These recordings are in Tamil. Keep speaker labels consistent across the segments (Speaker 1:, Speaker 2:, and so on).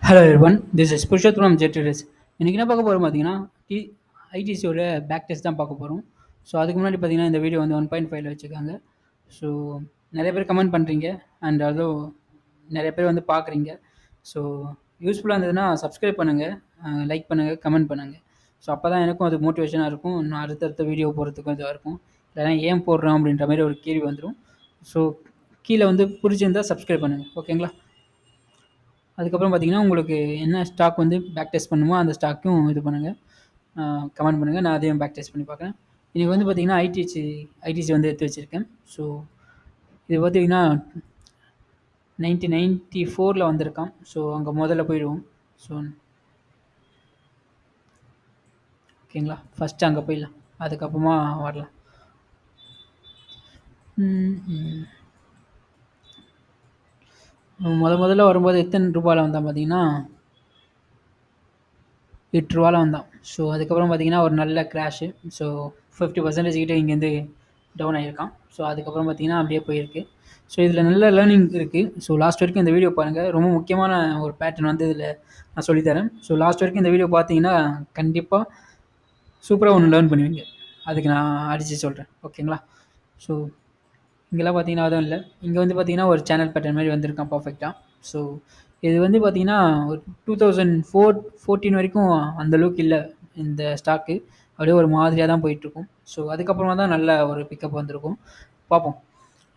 Speaker 1: Hello everyone, this is Purushothamam ஜெட்ரஸ். இன்றைக்கி என்ன பார்க்க போகிறோம் பார்த்தீங்கன்னா, டி ஐடிசியோட பேக் டெஸ்ட் தான் பார்க்க போகிறோம். ஸோ அதுக்கு முன்னாடி பார்த்தீங்கன்னா இந்த வீடியோ வந்து 1.5ல வச்சுருக்காங்க. ஸோ நிறைய பேர் கமெண்ட் பண்ணுறீங்க அண்ட் அதுவும் நிறைய பேர் வந்து பார்க்குறீங்க. ஸோ யூஸ்ஃபுல்லாக இருந்ததுன்னா சப்ஸ்கிரைப் பண்ணுங்கள், லைக் பண்ணுங்கள், கமெண்ட் பண்ணுங்கள். ஸோ அப்போ தான் எனக்கும் அது மோட்டிவேஷனாக இருக்கும், இன்னும் அடுத்தடுத்த வீடியோ போடுறதுக்கும் இதாக இருக்கும். இல்லைனா ஏன் போடுறோம் அப்படின்ற மாதிரி ஒரு கேள்வி வந்துடும். ஸோ கீழே வந்து பிடிச்சிருந்தால் சப்ஸ்கிரைப் பண்ணுங்கள், ஓகேங்களா? அதுக்கப்புறம் பார்த்தீங்கன்னா, உங்களுக்கு என்ன ஸ்டாக் வந்து பேக் டெஸ்ட் பண்ணுமோ அந்த ஸ்டாக்கும் இது பண்ணுங்கள், கமெண்ட் பண்ணுங்கள். நான் அதையும் பேக் டெஸ்ட் பண்ணி பார்க்குறேன். இன்றைக்கி வந்து பார்த்திங்கன்னா ஐடிசி வந்து எடுத்து வச்சுருக்கேன். ஸோ இது பார்த்திங்கன்னா 1994 வந்திருக்கான். ஸோ அங்கே முதல்ல போயிடுவோம். ஸோ ஓகேங்களா, ஃபஸ்ட்டு அங்கே போயிடலாம், அதுக்கப்புறமா வரலாம். முதல்ல வரும்போது எத்தனை ரூபாயில் வந்தான் பார்த்தீங்கன்னா 8 ரூபாயில் வந்தான். ஸோ அதுக்கப்புறம் பார்த்தீங்கன்னா ஒரு நல்ல கிராஷு. ஸோ 50% கிட்டே இங்கேருந்து டவுன் ஆகியிருக்கான். ஸோ அதுக்கப்புறம் பார்த்தீங்கன்னா அப்படியே போயிருக்கு. ஸோ இதில் நல்ல லேர்னிங் இருக்குது. ஸோ லாஸ்ட் வரைக்கும் இந்த வீடியோ பாருங்கள், ரொம்ப முக்கியமான ஒரு பேட்டர்ன் வந்து இதில் நான் சொல்லித்தரேன். ஸோ லாஸ்ட் வரைக்கும் இந்த வீடியோ பார்த்தீங்கன்னா கண்டிப்பாக சூப்பராக ஒன்று லேர்ன் பண்ணுவீங்க. அதுக்கு நான் அடித்து சொல்கிறேன், ஓகேங்களா? ஸோ இங்கெல்லாம் பார்த்தீங்கன்னா அதுவும் இல்லை, இங்கே வந்து பார்த்தீங்கன்னா ஒரு சேனல் பேட்டர்ன் மாதிரி வந்திருக்கான் பர்ஃபெக்டாக. ஸோ இது வந்து பார்த்திங்கன்னா ஒரு 2014 வரைக்கும் அந்தளவுக்கு இல்லை இந்த ஸ்டாக்கு, அப்படியே ஒரு மாதிரியாக தான் போயிட்டுருக்கும். ஸோ அதுக்கப்புறமா தான் நல்ல ஒரு பிக்கப் வந்திருக்கும். பார்ப்போம்.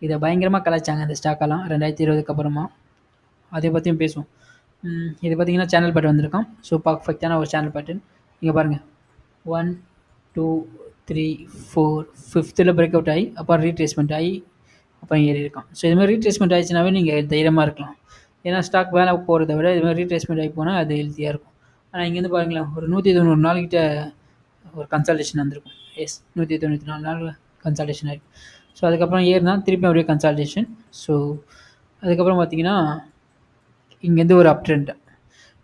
Speaker 1: இதை பயங்கரமாக கலாய்ச்சாங்க இந்த ஸ்டாக்கெல்லாம் 2020க்கு அப்புறமா, அதை பற்றியும் பேசுவோம். இது பார்த்திங்கன்னா சேனல் பேட்டர்ன் வந்திருக்கான். ஸோ பர்ஃபெக்டான ஒரு சேனல் பேட்டர்ன். இங்கே பாருங்கள், 1 2 3 4 5th பிரேக் அவுட் ஆகி அப்புறம் ரீட்ரேஸ்மெண்ட் ஆகி அப்புறம் ஏறி இருக்கான். ஸோ இதுமாதிரி ரீட்ரேஸ்மெண்ட் ஆகிடுச்சுனாவே நீங்கள் தைரியமாக இருக்கலாம். ஏன்னா ஸ்டாக் மேலே போகிறத விட இதுமாதிரி ரீட்ரேஸ்மெண்ட் ஆகி போனால் அது ஹெல்த்தியாக இருக்கும். ஆனால் இங்கேருந்து பாருங்களேன், ஒரு 190 நாள்கிட்ட ஒரு கன்சல்டேஷன் வந்திருக்கும். எஸ், 194 நாள் கன்சல்டேஷன் ஆகிருக்கும். ஸோ அதுக்கப்புறம் ஏறினா திருப்பி அப்படியே கன்சல்டேஷன். ஸோ அதுக்கப்புறம் பார்த்திங்கன்னா இங்கேருந்து ஒரு அப் ட்ரெண்ட்.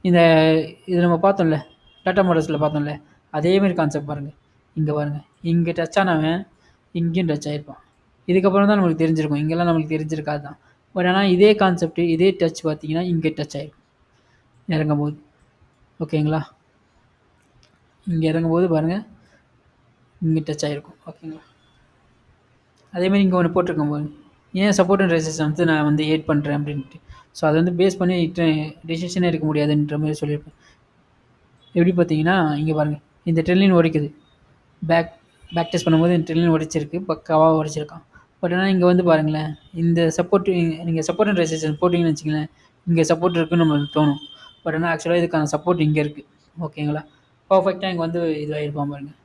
Speaker 1: இது நம்ம பார்த்தோம்ல, டாட்டா மோட்டர்ஸில் பார்த்தோம்ல, அதேமாரி கான்செப்ட் பாருங்கள். இங்கே பாருங்கள், இங்கே டச் ஆனவன் இங்கேயும் டச் ஆகிருப்பான். இதுக்கப்புறம் தான் நம்மளுக்கு தெரிஞ்சிருக்கும், இங்கெல்லாம் நம்மளுக்கு தெரிஞ்சிருக்காது தான். பட் ஆனால் இதே கான்செப்ட்டு இதே டச் பார்த்தீங்கன்னா இங்கே டச் ஆகிருக்கும் இறங்கும் போது, ஓகேங்களா? இங்கே இறங்கும்போது பாருங்கள் இங்கே டச் ஆகிருக்கும், ஓகேங்களா? அதேமாதிரி இங்கே ஒன்று போட்டிருக்கோம் பாருங்க, ஏன் சப்போர்ட் அண்ட் ரெசிஸ்டன்ஸ் நான் வந்து ஏட் பண்ணுறேன் அப்படின்ட்டு. ஸோ அதை வந்து பேஸ் பண்ணி டெசிஷனே எடுக்க முடியாதுன்ற மாதிரி சொல்லியிருப்பேன். எப்படி பார்த்தீங்கன்னா இங்கே பாருங்கள், இந்த ட்ரெண்ட்லைன் உடைக்குது. பேக் டெஸ்ட் பண்ணும்போது இந்த ட்ரெண்ட்லைன் உடைச்சிருக்கு, பக்காவாக உடைச்சிருக்கான். பட் ஆனால் இங்கே வந்து பாருங்களேன், இந்த சப்போர்ட் நீங்கள் சப்போர்ட் அண்ட் ரெசிஸ்டன்ஸ் போட்டிங்கன்னு வச்சிங்களேன், இங்கே சப்போர்ட் இருக்குதுன்னு நம்மளுக்கு தோணும். பட் ஆனால் ஆக்சுவலாக இதுக்கான சப்போர்ட் இங்கே இருக்குது, ஓகேங்களா? பர்ஃபெக்டாக இங்கே வந்து இதுவாகிருப்பான் பாருங்கள்,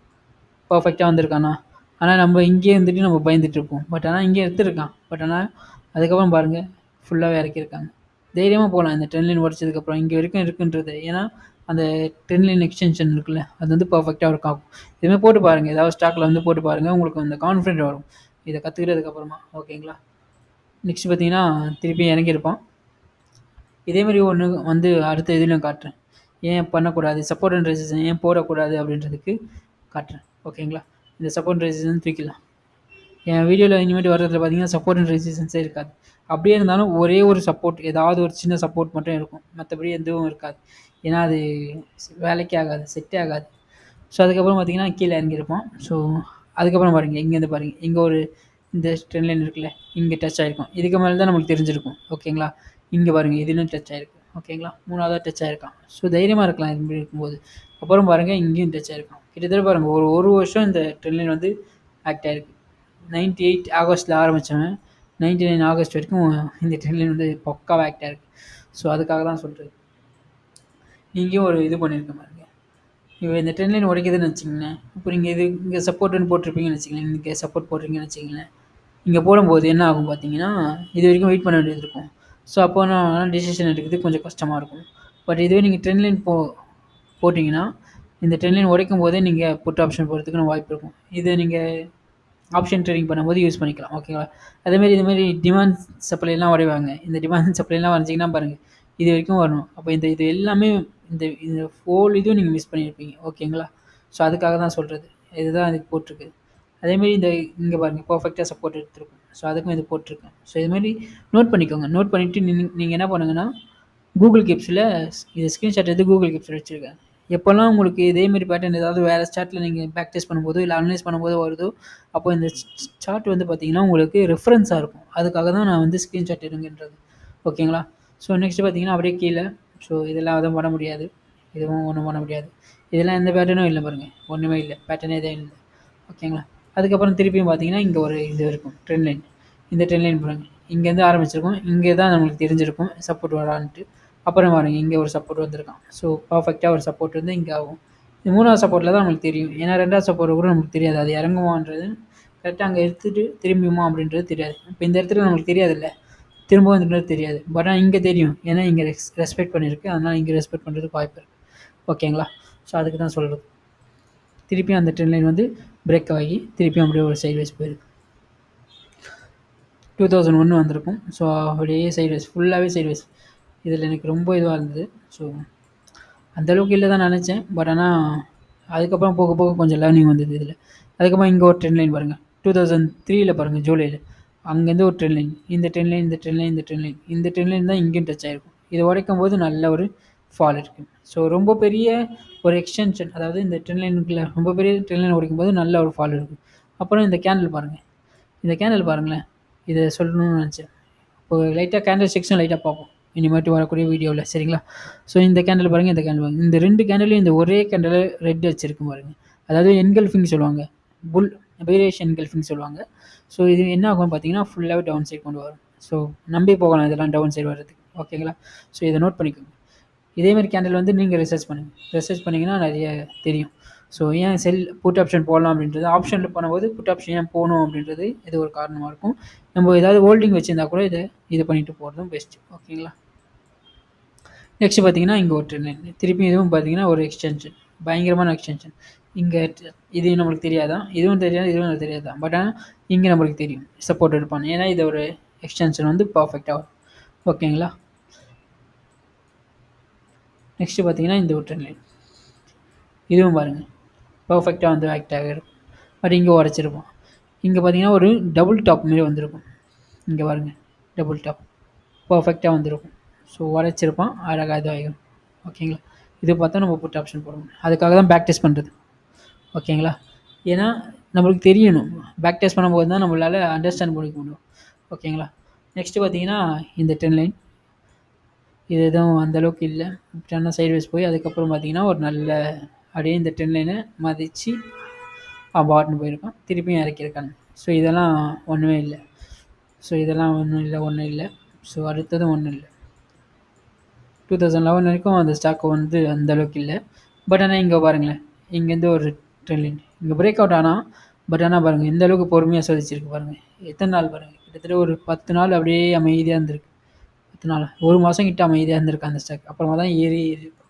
Speaker 1: பர்ஃபெக்டாக வந்திருக்கானா. ஆனால் நம்ம இங்கேயே வந்துட்டு நம்ம பயந்துட்டுருப்போம். பட் ஆனால் இங்கே எடுத்துருக்கான். பட் ஆனால் அதுக்கப்புறம் பாருங்கள் ஃபுல்லாகவே இறக்கியிருக்காங்க. தைரியமாக போகலாம் இந்த ட்ரெண்ட் லைன் உடச்சதுக்கப்புறம், இங்கே வரைக்கும் இருக்குன்றது. ஏன்னா அந்த ட்ரெண்ட் லைன் எக்ஸ்டென்ஷன் இருக்குல்ல, அது வந்து பர்ஃபெக்டாக ஒர்க் ஆகும். இதுமாதிரி போட்டு பாருங்கள், ஏதாவது ஸ்டாக்கில் வந்து போட்டு பாருங்கள், உங்களுக்கு அந்த கான்ஃபிடென்ட் வரும் இதை கற்றுக்கிறதுக்கப்புறமா, ஓகேங்களா? நெக்ஸ்ட் பார்த்தீங்கன்னா திருப்பி இறங்கியிருப்பான். இதேமாதிரி ஒன்று வந்து அடுத்த இதுலையும் காட்டுறேன், ஏன் பண்ணக்கூடாது, சப்போர்ட் அண்ட் ரெசிஸ்டன்ஸ் ஏன் போடக்கூடாது அப்படின்றதுக்கு காட்டுறேன், ஓகேங்களா? இந்த சப்போர்ட் அண்ட் ரெசிஸ்டன்ஸ் தூக்கிடலாம். என் வீடியோவில் இனிமேட்டு வர்றதுல பார்த்தீங்கன்னா சப்போர்ட் அண்ட் ரெசிஸ்டன்ஸே இருக்காது. அப்படியே இருந்தாலும் ஒரே ஒரு சப்போர்ட், ஏதாவது ஒரு சின்ன சப்போர்ட் மட்டும் இருக்கும், மற்றபடி எதுவும் இருக்காது. ஏன்னா அது வேலைக்கே ஆகாது, செட்டே ஆகாது. ஸோ அதுக்கப்புறம் பார்த்திங்கன்னா கீழே இறங்கியிருப்போம். ஸோ அதுக்கப்புறம் பாருங்கள், இங்கேருந்து பாருங்கள், இங்கே ஒரு இந்த ட்ரெண்ட் லைன் இருக்குல்ல, இங்கே டச் ஆகிருக்கும். இதுக்கு மேலே தான் நம்மளுக்கு தெரிஞ்சிருக்கும், ஓகேங்களா? இங்கே பாருங்கள், இதுலையும் டச் ஆகிருக்கு, ஓகேங்களா? 3ஆவதாக டச் ஆகிருக்கான். ஸோ தைரியமாக இருக்கலாம் இது இருக்கும்போது. அப்புறம் பாருங்கள், இங்கேயும் டச் ஆகிருக்கும். கிட்டத்தட்ட பாருங்கள் ஒரு வருஷம் இந்த ட்ரெண்ட் லைன் வந்து ஆக்ட் ஆகிருக்கு. 98 ஆகஸ்ட்டில் ஆரம்பித்தவன் 99 ஆகஸ்ட் வரைக்கும் இந்த ட்ரெண்ட் லைன் வந்து பக்காவாக ஆக்ட் ஆகிருக்கு. ஸோ அதுக்காக தான் சொல்கிறது. இங்கேயும் ஒரு இது பண்ணியிருக்கேன் பாருங்கள், இப்போ இந்த ட்ரெண்ட் லைன் உடைக்குதுன்னு வச்சிங்களேன். இப்போ நீங்கள் இங்கே சப்போர்ட்டுன்னு போட்டிருப்பீங்கன்னு வச்சிங்களேன், இங்கே சப்போர்ட் போட்டிருக்கீங்கன்னு வச்சிங்களேன். இங்கே போடும்போது என்ன ஆகும் பார்த்தீங்கன்னா, இது வரைக்கும் வெயிட் பண்ண வேண்டியது இருக்கும். ஸோ அப்போ நான் டிசிஷன் எடுக்கிறது கொஞ்சம் கஷ்டமாக இருக்கும். பட் இதுவே நீங்கள் ட்ரெண்ட் லைன் போட்டிங்கன்னா, இந்த ட்ரெண்ட் லைன் உடைக்கும் போதே நீங்கள் புட் ஆப்ஷன் போகிறதுக்குன்னு வாய்ப்பு இருக்கும். இதை நீங்கள் ஆப்ஷன் ட்ரேடிங் பண்ணும்போது யூஸ் பண்ணிக்கலாம், ஓகேங்களா? அதேமாரி இதுமாரி டிமாண்ட் சப்ளைலாம் உடைவாங்க. இந்த டிமாண்ட் சப்ளைலாம் வரைஞ்சிங்கன்னா பாருங்கள், இது வரைக்கும் வரணும். அப்போ இது எல்லாமே இந்த ஹோல் இதுவும் நீங்கள் மிஸ் பண்ணியிருப்பீங்க, ஓகேங்களா? ஸோ அதுக்காக தான் சொல்கிறது, இதுதான் இதுக்கு போட்டிருக்கு. அதேமாரி இங்கே பாருங்கள், பர்ஃபெக்டாக சப்போர்ட் எடுத்துருக்கும். ஸோ அதுக்கும் இது போட்டிருக்கேன். ஸோ இதுமாரி நோட் பண்ணிக்கோங்க. நோட் பண்ணிவிட்டு நீங்கள் என்ன பண்ணுங்கன்னா, கூகுள் கிப்ஸில் இது ஸ்க்ரீன்ஷாட் எடுத்து கூகுள் கிப்ஸில் வச்சுருக்கேன். எப்போல்லாம் உங்களுக்கு இதேமாரி பேட்டர்ன் ஏதாவது வேறு சார்ட்டில் நீங்கள் பேக் டெஸ்ட் பண்ணும்போது இல்லை அனலைஸ் பண்ணும்போது வருதோ, அப்போ இந்த சார்ட் வந்து பார்த்தீங்கன்னா உங்களுக்கு ரெஃபரன்ஸாக இருக்கும். அதுக்காக தான் நான் வந்து ஸ்க்ரீன்ஷாட் எடுங்கன்றது. ஓகேங்களா? ஸோ நெக்ஸ்ட்டு பார்த்தீங்கன்னா அப்படியே கீழே ஸோ இதெல்லாம் எதுவும் பண்ண முடியாது. இதுவும் ஒன்றும் பண்ண முடியாது. இதெல்லாம் எந்த பேட்டர்னும் இல்லை பாருங்கள். ஒன்றுமே இல்லை. பேட்டர்னே எதுவும் இல்லை. ஓகேங்களா? அதுக்கப்புறம் திருப்பியும் பார்த்தீங்கன்னா இங்கே ஒரு இது இருக்கும் ட்ரெண்ட் லைன். இந்த ட்ரெண்ட் லைன் பாருங்கள். இங்கேருந்து ஆரம்பிச்சிருக்கும். இங்கே தான் நம்மளுக்கு தெரிஞ்சிருக்கும் சப்போர்ட் வரான்ட்டு. அப்புறம் பாருங்க இங்கே ஒரு சப்போர்ட் வந்திருக்கான். ஸோ பர்ஃபெக்டாக ஒரு சப்போர்ட் வந்து இங்கே ஆகும். இது 3வது சப்போர்ட்டில் தான் நம்மளுக்கு தெரியும். ஏன்னா 2வது சப்போர்ட் கூட நமக்கு தெரியாது. அது இறங்குமான்றது கரெக்டாக அங்கே எடுத்துட்டு திரும்பியுமா அப்படின்றது தெரியாது. இப்போ இந்த இடத்துல நம்மளுக்கு தெரியாதுல்ல, திரும்ப வந்துன்றது தெரியாது. பட் ஆனால் இங்கே தெரியும். ஏன்னா இங்கே ரெஸ்பெக்ட் பண்ணியிருக்கு. அதனால் இங்கே ரெஸ்பெக்ட் பண்ணுறதுக்கு வாய்ப்பு இருக்குது. ஓகேங்களா? ஸோ அதுக்கு தான் சொல்கிறது. திருப்பியும் அந்த ட்ரெண்ட் லைன் வந்து பிரேக் ஆகி திருப்பியும் அப்படியே ஒரு சைட்வைஸ் போயிருக்கு. 2001 வந்திருக்கும். ஸோ அப்படியே சைட்வைஸ் ஃபுல்லாகவே சைட்வைஸ். இதில் எனக்கு ரொம்ப இதுவாக இருந்தது. ஸோ அந்தளவுக்கு இல்லை தான் நினச்சேன். பட் ஆனால் அதுக்கப்புறம் போக போக கொஞ்சம் லேர்னிங் வந்தது இதில். அதுக்கப்புறம் இங்கே ஒரு ட்ரெண்ட் லைன் பாருங்கள். 2003 பாருங்கள் ஜூலையில் அங்கேருந்து ஒரு ட்ரெண்ட் லைன். இந்த ட்ரெண்ட் லைன் இந்த ட்ரெண்ட் லைன் இந்த ட்ரெண்ட் லைன் இந்த ட்ரெண்ட் லைன் தான் இங்கேயும் டச் ஆகிருக்கும். இதை உடைக்கும் போது நல்ல ஒரு ஃபால் இருக்குது. ஸோ ரொம்ப பெரிய ஒரு எக்ஸ்டென்ஷன், அதாவது இந்த ட்ரெண்ட் லைனுக்குள்ள ரொம்ப பெரிய ட்ரெண்ட் லைன் உடைக்கும் போது நல்ல ஒரு ஃபால் இருக்குது. அப்புறம் இந்த கேண்டில் பாருங்கள். இந்த கேண்டில் பாருங்களேன். இதை சொல்லணும்னு நினச்சேன். இப்போ லைட்டாக கேண்டில் செக்ஷன் லைட்டாக பார்ப்போம் இனிமேட்டு வரக்கூடிய வீடியோவில். சரிங்களா? ஸோ இந்த கேண்டில் பாருங்கள், இந்த கேண்டில் பாருங்கள். இந்த 2 கேண்டிலையும் இந்த ஒரே கேண்டில் ரெட் வச்சுருக்கு பாருங்கள். அதாவது என்கல்ஃபிங் சொல்லுவாங்க. புல் பீரிஷ் என்கல்ஃபிங் சொல்லுவாங்க. ஸோ இது என்ன ஆகும் பார்த்தீங்கன்னா ஃபுல்லாகவே டவுன் சைட் கொண்டு வரும். ஸோ நம்பி போகலாம் இதெல்லாம் டவுன் சைடு வர்றதுக்கு. ஓகேங்களா? ஸோ இதை நோட் பண்ணிக்கோங்க. இதேமாதிரி கேண்டில் வந்து நீங்கள் ரிசர்ச் பண்ணுங்கள். ரிசர்ச் பண்ணிங்கன்னா நிறைய தெரியும். ஸோ ஏன் செல் புட் ஆப்ஷன் போடலாம் அப்படின்றது, ஆப்ஷனில் பண்ணும்போது புட் ஆப்ஷன் ஏன் போகணும் அப்படின்றது இது ஒரு காரணமாக இருக்கும். நம்ம ஏதாவது ஹோல்டிங் வச்சுருந்தா கூட இது பண்ணிவிட்டு போகிறதும் பெஸ்ட்டு. ஓகேங்களா? நெக்ஸ்ட் பார்த்தீங்கன்னா இங்கே ஒரு ட்ரெண்ட் லைன். திருப்பி இதுவும் பார்த்தீங்கன்னா ஒரு எக்ஸ்டென்ஷன், பயங்கரமான எக்ஸ்டென்ஷன். இங்கே இது நம்மளுக்கு தெரியாதான், இதுவும் தெரியாது, இதுவும் தெரியாதான். பட் ஆனால் இங்கே நம்மளுக்கு தெரியும் சப்போர்ட் எடுப்பான். ஏன்னா இது ஒரு எக்ஸ்டென்ஷன் வந்து பர்ஃபெக்டாக வரும். ஓகேங்களா? நெக்ஸ்ட்டு பார்த்தீங்கன்னா இந்த ஒரு ட்ரெண்ட் லைன். இதுவும் பாருங்கள் பர்ஃபெக்டாக வந்து ஆக்ட் ஆகிருக்கும். பட் இங்கே உடச்சிருப்போம். இங்கே பார்த்தீங்கன்னா ஒரு டபுள் டாப் மாரி வந்திருக்கும். இங்கே பாருங்கள் டபுள் டாப் பர்ஃபெக்டாக வந்திருக்கும். ஸோ உடச்சிருப்பான், அழகாக இதாகிடும். ஓகேங்களா? இது பார்த்தா நம்ம புட் ஆப்ஷன் போடணும். அதுக்காக தான் பேக் டெஸ்ட் பண்ணுறது. ஓகேங்களா? ஏன்னா நம்மளுக்கு தெரியணும். பேக் டெஸ்ட் பண்ணும்போது தான் நம்மளால் அண்டர்ஸ்டாண்ட் பண்ணிக்க முடியும். ஓகேங்களா? நெக்ஸ்ட்டு பார்த்தீங்கன்னா இந்த ட்ரெண்ட் லைன். இது எதுவும் அந்தளவுக்கு இல்லை. ஆனால் சைட்வைஸ் போய் அதுக்கப்புறம் பார்த்தீங்கன்னா ஒரு நல்ல அப்படியே இந்த ட்ரெண்ட் லைனை மதித்து பாட்னு போயிருக்கான். திருப்பியும் இறக்கியிருக்காங்க. ஸோ இதெல்லாம் ஒன்றுமே இல்லை. ஸோ இதெல்லாம் ஒன்றும் இல்லை. ஸோ அடுத்ததும் ஒன்றும் இல்லை. 2011 வரைக்கும் அந்த ஸ்டாக் வந்து அந்தளவுக்கு இல்லை. பட் ஆனால் இங்கே பாருங்களேன், இங்கேருந்து ஒரு ட்ரெண்ட் லைன் இங்கே பிரேக் அவுட் ஆனால், பட் ஆனால் பாருங்கள் எந்த அளவுக்கு பொறுமையாக சோதிச்சிருக்கு பாருங்கள். எத்தனை நாள் பாருங்கள், கிட்டத்தட்ட ஒரு 10 நாள் அப்படியே அமைதியாக இருந்திருக்கு. 10 நாள் 1 மாதம் கிட்ட அமைதியாக இருந்திருக்கு அந்த ஸ்டாக். அப்புறமா தான் ஏறி இருக்கும்.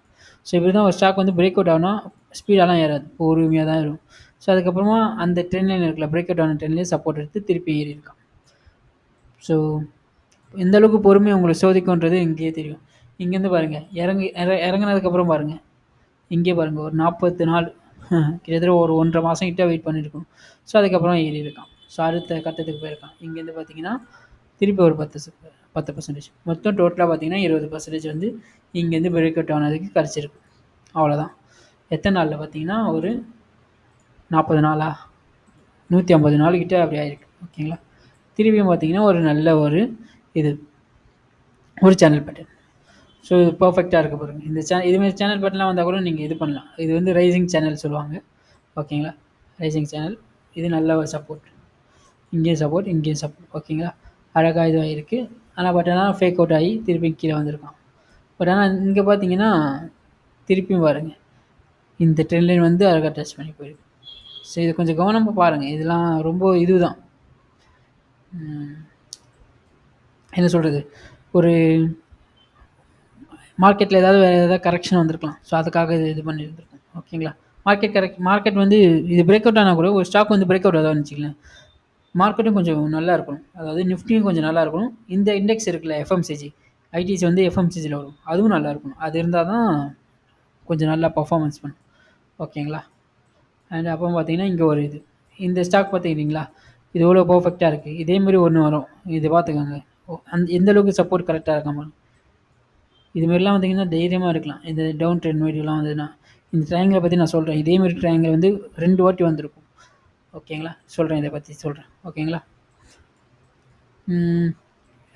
Speaker 1: ஸோ இப்படி தான் ஒரு ஸ்டாக் வந்து பிரேக் அவுட் ஆனால் ஸ்பீடாலாம் ஏறாது, பொறுமையாக தான் இருக்கும். ஸோ அதுக்கப்புறமா அந்த ட்ரெண்ட் லைன் இருக்குல்ல, பிரேக் அவுட் ஆன ட்ரெண்ட் லைன் சப்போர்ட் எடுத்து திருப்பி ஏறி இருக்கான். ஸோ எந்த அளவுக்கு பொறுமையாக உங்களுக்கு சோதிக்கும்ன்றது இங்கேயே தெரியும். இங்கேருந்து பாருங்கள் இறங்கினதுக்கப்புறம் பாருங்கள், இங்கே பாருங்கள் ஒரு 40 நாள் கிட்டத்தட்ட ஒரு 1.5 மாதம் கிட்ட வெயிட் பண்ணியிருக்கணும். ஸோ அதுக்கப்புறம் ஏறி இருக்கான். ஸோ அடுத்த கட்டத்துக்கு போயிருக்கான். இங்கேருந்து பார்த்தீங்கன்னா திருப்பி ஒரு 10% மொத்தம் டோட்டலாக பார்த்தீங்கன்னா 20% வந்து இங்கேருந்து பிரேக் அவுட் ஆனதுக்கு கிடச்சிருக்கு. அவ்வளோதான். எத்தனை நாளில் பார்த்தீங்கன்னா ஒரு 40 நாளா 150 நாளுக்கிட்ட அப்படி ஆயிருக்கு. ஓகேங்களா? திருப்பியும் பார்த்தீங்கன்னா ஒரு நல்ல ஒரு ஒரு சேனல் பேட்டர்ன். ஸோ இது பர்ஃபெக்டாக இருக்க பாருங்கள். இந்த இதுமாதிரி சேனல் பேட்டர்லாம் வந்தால் கூட நீங்கள் இது பண்ணலாம். இது வந்து ரைசிங் சேனல் சொல்லுவாங்க. ஓகேங்களா? Raising channel. இது நல்ல ஒரு சப்போர்ட். இங்கேயும் சப்போர்ட், இங்கேயும் சப்போர்ட். ஓகேங்களா? அழகாக இதுவாக இருக்குது. ஆனால் பட் ஆனால் ஃபேக் அவுட் ஆகி திருப்பி கீழே வந்திருக்கான். பட் ஆனால் இங்கே பார்த்தீங்கன்னா திருப்பியும் பாருங்கள், இந்த ட்ரெண்ட் லைன் வந்து அழகாக டச் பண்ணி போயிருக்கு. ஸோ இது கொஞ்சம் கவனமாக பாருங்கள். இதெல்லாம் ரொம்ப இதுதான் என்ன சொல்கிறது, ஒரு மார்க்கெட்டில் ஏதாவது வேறு ஏதாவது கரெக்ஷன் வந்திருக்கலாம். ஸோ அதுக்காக இது பண்ணியிருந்துருக்கும். ஓகேங்களா? மார்க்கெட் வந்து இது பிரேக் அவுட் ஆனால் கூட ஒரு ஸ்டாக் வந்து பிரேக் அவுட் ஆகுதுன்னு வச்சுக்கலாம், மார்க்கெட்டும் கொஞ்சம் நல்லா இருக்கணும். அதாவது நிஃப்டியும் கொஞ்சம் நல்லா இருக்கணும். இந்த இண்டெக்ஸ் இருக்குல்ல எஃப்எம்சிஜி, ஐடிசி வந்து எஃப்எம்சிஜியில் வரும், அதுவும் நல்லா இருக்கணும். அது இருந்தால் தான் கொஞ்சம் நல்லா பர்ஃபார்மன்ஸ் பண்ணும். ஓகேங்களா? அண்ட் அப்போ பார்த்தீங்கன்னா இங்கே ஒரு இந்த ஸ்டாக் பார்த்துக்கிட்டிங்களா, இது எவ்வளோ பர்ஃபெக்டாக இருக்குது. இதேமாரி ஒன்று வரும், இதை பார்த்துக்கோங்க. எந்த அளவுக்கு சப்போர்ட் கரெக்டாக இருக்காமல் இதுமாரிலாம் வந்தீங்கன்னா தைரியமாக இருக்கலாம். இந்த டவுன் ட்ரெண்ட் வீடியோலாம் வந்ததுன்னா, இந்த ட்ரையாங்கிளை பற்றி நான் சொல்கிறேன். இதேமாரி ட்ரையாங்கிள் வந்து 2 வாட்டி வந்திருக்கும். ஓகேங்களா? சொல்கிறேன், இதை பற்றி சொல்கிறேன். ஓகேங்களா?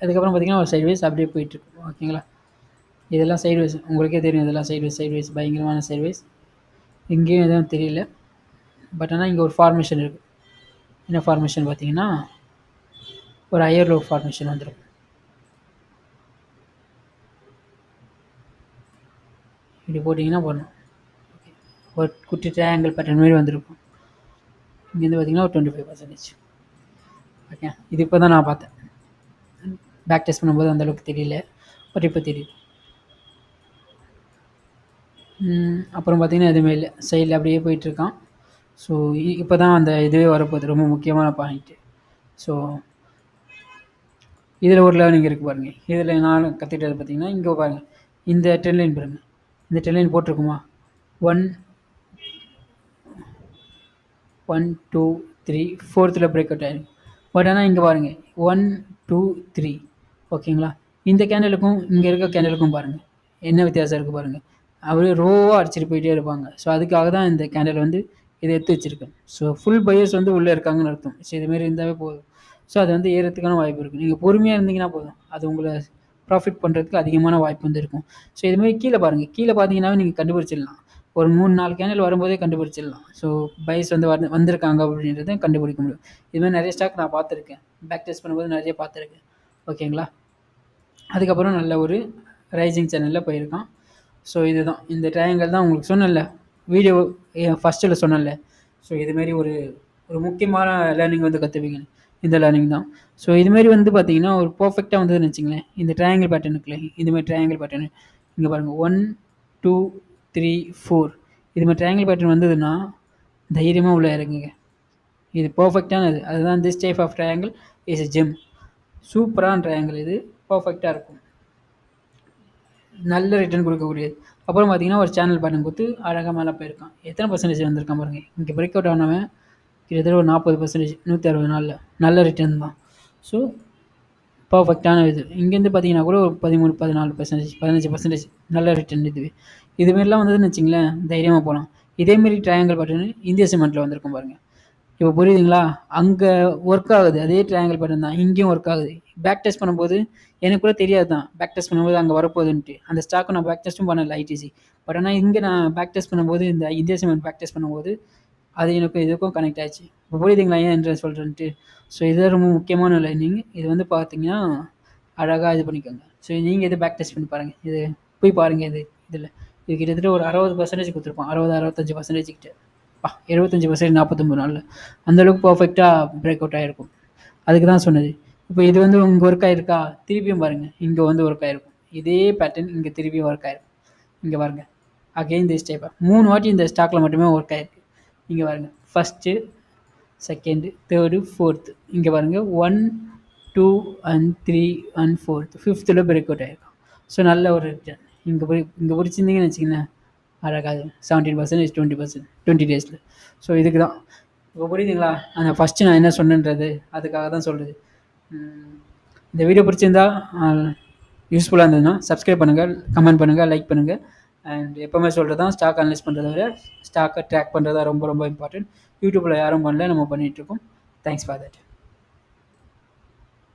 Speaker 1: அதுக்கப்புறம் பார்த்தீங்கன்னா ஒரு சைட்வேஸ் அப்படியே போயிட்டுருக்கும். ஓகேங்களா? இதெல்லாம் சைட்வேஸ் உங்களுக்கே தெரியும். இதெல்லாம் சைட்வேஸ் பயங்கரமான சைட்வேஸ். இங்கேயும் எதுவும் தெரியல. பட் ஆனால் இங்கே ஒரு ஃபார்மேஷன் இருக்குது. என்ன ஃபார்மேஷன் பார்த்தீங்கன்னா, ஒரு ஹையர் லோ ஃபார்மேஷன் வந்துடும். இப்படி போட்டிங்கன்னா போடணும். ஒரு குட்டி ட்ரையாங்கிள் பேட்டர்ன் மாதிரி வந்திருக்கும். இங்கேருந்து பார்த்தீங்கன்னா ஒரு 25%. ஓகே, இது இப்போ தான் நான் பார்த்தேன். பேக் டெஸ்ட் பண்ணும்போது அந்தளவுக்கு தெரியல, பட் இப்போ தெரியுது. அப்புறம் பார்த்தீங்கன்னா எதுவுமே இல்லை, சைடில் அப்படியே போயிட்டுருக்கான். ஸோ இப்போ தான் அந்த இதுவே வரப்போகுது, ரொம்ப முக்கியமான பாயிண்ட்டு. ஸோ இதில் ஒரு லேர்னிங் இருக்குது பாருங்கள். இதில் நான் கற்றுக்கிட்டது பார்த்தீங்கன்னா, இங்கே பாருங்கள், இந்த ட்ரெண்ட் பாருங்கள். இந்த ட்ரெண்ட் போட்டிருக்குமா, 1 1 2 3 4th பிரேக் அவுட் ஆகிருக்கு. பட் ஆனால் இங்கே பாருங்கள் 1 2 3. ஓகேங்களா? இந்த கேண்டலுக்கும் இங்கே இருக்க கேண்டலுக்கும் பாருங்கள் என்ன வித்தியாசம் இருக்குது பாருங்கள். அப்படியே ரோவாக அடிச்சுட்டு போயிட்டே இருப்பாங்க. ஸோ அதுக்காக தான் இந்த கேண்டல் வந்து இதை எடுத்து வச்சுருக்கேன். ஸோ ஃபுல் பையர்ஸ் வந்து உள்ளே இருக்காங்கன்னு அர்த்தம். ஸோ இதுமாரி இருந்தாவே போதும். ஸோ அது வந்து ஏறத்துக்கான வாய்ப்பு இருக்குது. நீங்கள் பொறுமையாக இருந்தீங்கன்னா போதும், அது உங்களை ப்ராஃபிட் பண்ணுறதுக்கு அதிகமான வாய்ப்பு வந்து இருக்கும். ஸோ இதுமாரி கீழே பாருங்கள், கீழே பார்த்தீங்கன்னாவே நீங்கள் கண்டுபிடிச்சிடலாம். ஒரு 3-4 கேண்டல் வரும்போதே கண்டுபிடிச்சிடலாம். ஸோ பைஸ் வந்து வந்திருக்காங்க அப்படின்றத கண்டுபிடிக்க முடியும். இதுமாதிரி நிறைய ஸ்டாக் நான் பார்த்துருக்கேன், பேக் டெஸ்ட் பண்ணும்போது நிறைய பார்த்துருக்கேன். ஓகேங்களா? அதுக்கப்புறம் நல்ல ஒரு ரைசிங் சேனலில் போயிருக்கான். ஸோ இதுதான் இந்த ட்ரையாங்கிள் தான் உங்களுக்கு சொன்னேன்ல, வீடியோ ஃபஸ்ட்டில் சொன்னேன்ல. ஸோ இதுமாரி ஒரு ஒரு முக்கியமான லேர்னிங் வந்து கற்றுப்பீங்க, இந்த லேர்னிங் தான். ஸோ இதுமாரி வந்து பார்த்தீங்கன்னா ஒரு பர்ஃபெக்டாக வந்ததுன்னு வச்சுங்களேன், இந்த ட்ரையாங்கிள் பேட்டர்னுக்குள்ள இதுமாதிரி ட்ரையாங்கிள் பேட்டர்னு இங்கே பாருங்கள் 1 2 3 4 இதுமாதிரி ட்ரையாங்கிள் பேட்டர்ன் வந்ததுன்னா தைரியமாக உள்ளே இறங்குங்க. இது பர்ஃபெக்டானது. அதுதான் this type of triangle is a gem. சூப்பரான ட்ரையாங்கிள் இது, பர்ஃபெக்டாக இருக்கும், நல்ல ரிட்டர்ன் கொடுக்கக்கூடியது. அப்புறம் பார்த்தீங்கன்னா ஒரு சேனல் பேட்டர்ன் கொடுத்து அழகாக மேலே போயிருக்கான். எத்தனை பர்சன்டேஜ் வந்திருக்கான் பாருங்கள். இங்கே பிரேக் அவுட் ஆனவன் கிட்டத்தட்ட ஒரு 40%, 160 நாளில் நல்ல ரிட்டர்ன் தான். ஸோ பர்ஃபெக்டான இது. இங்கேருந்து பார்த்தீங்கன்னா கூட ஒரு 13-14%, 15% நல்ல ரிட்டர்ன். இதுமாரிலாம் வந்ததுன்னு வச்சிங்களேன், தைரியமாக போகலாம். இதேமாரி ட்ரையாங்கிள் பேட்டர்னு இந்திய சிமெண்ட்டில் வந்திருக்கும் பாருங்கள். இப்போ புரியுதுங்களா? அங்கே ஒர்க் ஆகுது, அதே ட்ரையாங்கிள் பேட்டர்ன் தான் இங்கேயும் ஒர்க் ஆகுது. பேக் டெஸ்ட் பண்ணும்போது எனக்கு கூட தெரியாது தான், பேக் டெஸ்ட் பண்ணும்போது அங்கே வரப்போகுதுன்ட்டு. அந்த ஸ்டாக்கு நான் பேக் டெஸ்ட்டும் பண்ணல ஐடிசி. பட் ஆனால் இங்கே நான் பேக் டெஸ்ட் பண்ணும்போது, இந்த இந்திய சிமெண்ட் பேக் டெஸ்ட் பண்ணும்போது அது எனக்கு இதுக்கும் கனெக்ட் ஆச்சு. இப்போ புரியுதுங்களா ஏன் என்று சொல்கிறேன்ட்டு? ஸோ இதுதான் ரொம்ப முக்கியமான லைனிங். இது வந்து பார்த்தீங்கன்னா அழகாக இது பண்ணிக்கோங்க. ஸோ நீங்கள் இது பேக் டெஸ்ட் பண்ணி பாருங்கள், இது போய் பாருங்கள். இதில் இது கிட்டத்தட்ட ஒரு 60% கொடுத்துருப்பான், 60-65% கிட்ட. 75% 49 நாளில் அந்தளவுக்கு பர்ஃபெக்டாக பிரேக் அவுட் ஆகிருக்கும். அதுக்கு தான் சொன்னது. இப்போ இது வந்து இங்கே ஒர்க் ஆகிருக்கா, திருப்பியும் பாருங்கள், இங்கே வந்து ஒர்க் ஆகிருக்கும். இதே பேட்டர்ன் இங்கே திருப்பியும் ஒர்க் ஆகிருக்கும். இங்கே பாருங்கள், அகெயின் திஸ் டைப் 3 வாட்டி இந்த ஸ்டாக்கில் மட்டுமே ஒர்க் ஆகிருக்கு. இங்கே பாருங்கள், ஃபஸ்ட்டு, செகண்டு, தேர்டு, ஃபோர்த்து. இங்கே பாருங்கள் 1 2 and 3 and 4th 5th break out ஆகிருக்கும். ஸோ நல்ல ஒரு ரிட்டர்ன். இங்கே பிடிச்சிருந்தீங்கன்னு வச்சிங்களேன், அழகாது 17%, 20%, 20 டேஸில். ஸோ இதுக்கு தான். இப்போ புரியுதுங்களா அந்த ஃபஸ்ட்டு நான் என்ன சொன்னேன்றது? அதுக்காக தான் சொல்கிறது. இந்த வீடியோ பிடிச்சிருந்தா, யூஸ்ஃபுல்லாக இருந்ததுன்னா சப்ஸ்கிரைப் பண்ணுங்கள், கமெண்ட் பண்ணுங்கள், லைக் பண்ணுங்கள். அண்ட் எப்போவுமே சொல்கிறது தான், ஸ்டாக் அனலைஸ் பண்ணுறத விட ஸ்டாக்கை ட்ராக் பண்ணுறது ரொம்ப ரொம்ப இம்பார்ட்டன்ட். யூடியூப்பில் யாரும் பண்ணல, நம்ம பண்ணிகிட்ருக்கோம். Thanks for that.